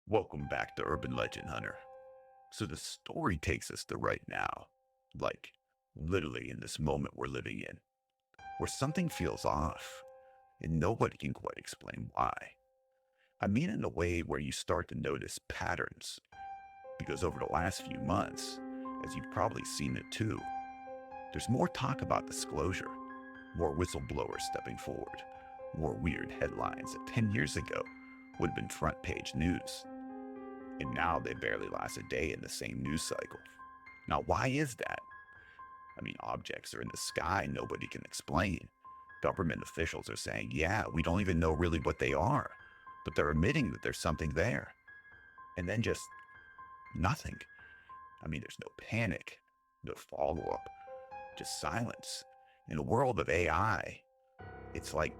Welcome back to Urban Legend Hunter. So the story takes us to right now, like literally in this moment we're living in, where something feels off and nobody can quite explain why. I mean, in a way where you start to notice patterns, because over the last few months, as you've probably seen it too, there's more talk about disclosure, more whistleblowers stepping forward, more weird headlines that 10 years ago would have been front page news. And now they barely last a day in the same news cycle. Now, why is that? I mean, objects are in the sky nobody can explain. Government officials are saying, yeah, we don't even know really what they are, but they're admitting that there's something there. And then just nothing. I mean, there's no panic, no follow up, just silence. In a world of AI, it's like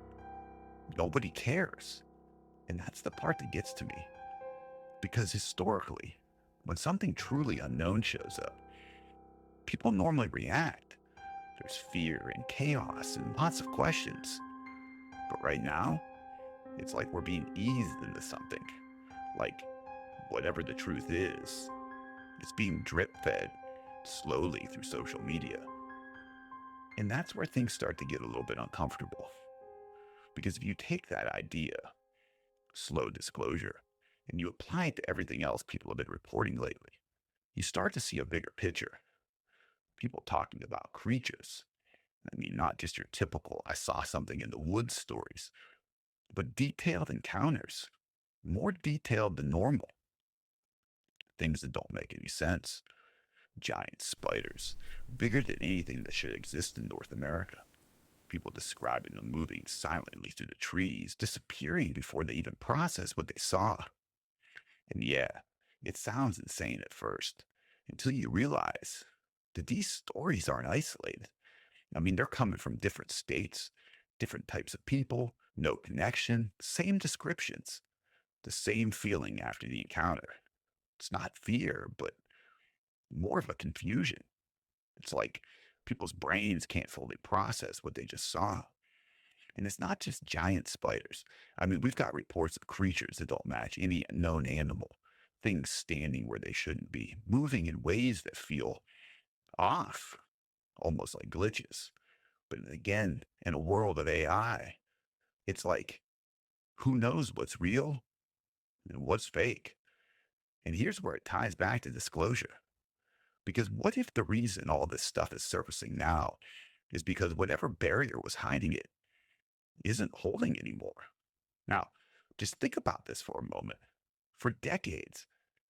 nobody cares. And that's the part that gets to me. Because historically, when something truly unknown shows up, people normally react. There's fear and chaos and lots of questions. But right now, it's like we're being eased into something. Like whatever the truth is, it's being drip fed slowly through social media. And that's where things start to get a little bit uncomfortable. Because if you take that idea, slow disclosure, and you apply it to everything else people have been reporting lately, you start to see a bigger picture. People talking about creatures. I mean, not just your typical, I saw something in the woods stories, but detailed encounters, more detailed than normal. Things that don't make any sense. Giant spiders, bigger than anything that should exist in North America. People describing them moving silently through the trees, disappearing before they even process what they saw. And yeah, it sounds insane at first, until you realize that these stories aren't isolated. I mean, they're coming from different states, different types of people, no connection, same descriptions, the same feeling after the encounter. It's not fear, but more of a confusion. It's like people's brains can't fully process what they just saw. And it's not just giant spiders. I mean, we've got reports of creatures that don't match any known animal, things standing where they shouldn't be, moving in ways that feel off, almost like glitches. But again, in a world of AI, it's like, who knows what's real and what's fake? And here's where it ties back to disclosure. Because what if the reason all this stuff is surfacing now is because whatever barrier was hiding it isn't holding anymore? Now, just think about this for a moment. For decades,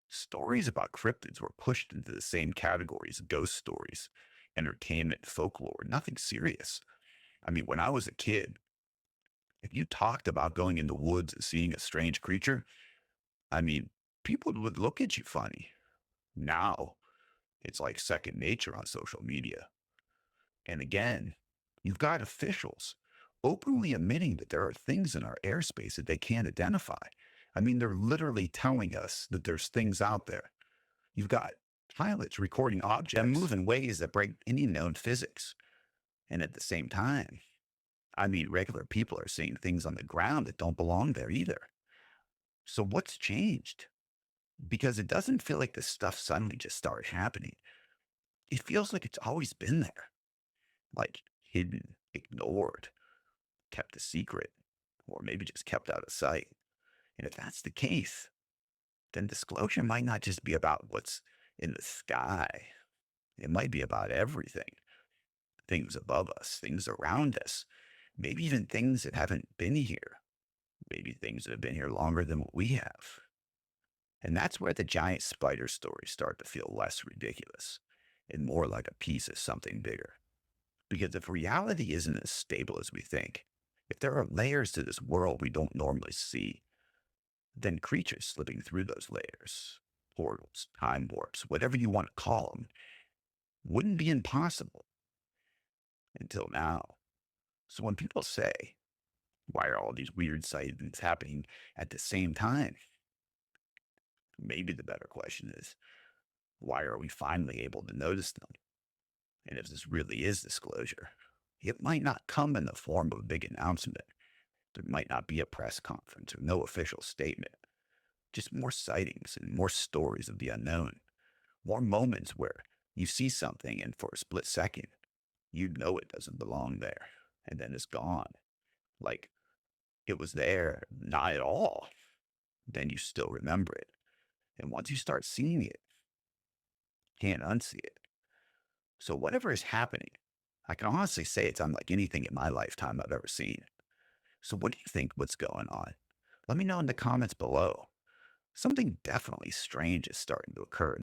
stories about cryptids were pushed into the same categories: ghost stories, entertainment, folklore, nothing serious. I mean, when I was a kid, if you talked about going in the woods and seeing a strange creature, I mean, people would look at you funny. Now, it's like second nature on social media. And again, you've got officials openly admitting that there are things in our airspace that they can't identify. I mean, they're literally telling us that there's things out there. You've got pilots recording That objects move in ways that break any known physics. and at the same time, I mean, regular people are seeing things on the ground that don't belong there either. So what's changed? Because it doesn't feel like this stuff suddenly just started happening. It feels like it's always been there, like hidden, ignored, kept a secret, or maybe just kept out of sight. And if that's the case, then disclosure might not just be about what's in the sky. It might be about everything: things above us, things around us, maybe even things that haven't been here, maybe things that have been here longer than what we have. And that's where the giant spider stories start to feel less ridiculous and more like a piece of something bigger. Because if reality isn't as stable as we think, if there are layers to this world we don't normally see, then creatures slipping through those layers, portals, time warps, whatever you want to call them, wouldn't be impossible until now. So when people say, why are all these weird sightings happening at the same time? Maybe the better question is, why are we finally able to notice them? And if this really is disclosure, it might not come in the form of a big announcement. There might not be a press conference or no official statement, Just more sightings and more stories of the unknown. More moments where you see something and for a split second, you know it doesn't belong there. And then it's gone. Like it was there, not at all. Then you still remember it. And once you start seeing it, can't unsee it. So whatever is happening, I can honestly say it's unlike anything in my lifetime I've ever seen. So what do you think what's going on? Let me know in the comments below. Something definitely strange is starting to occur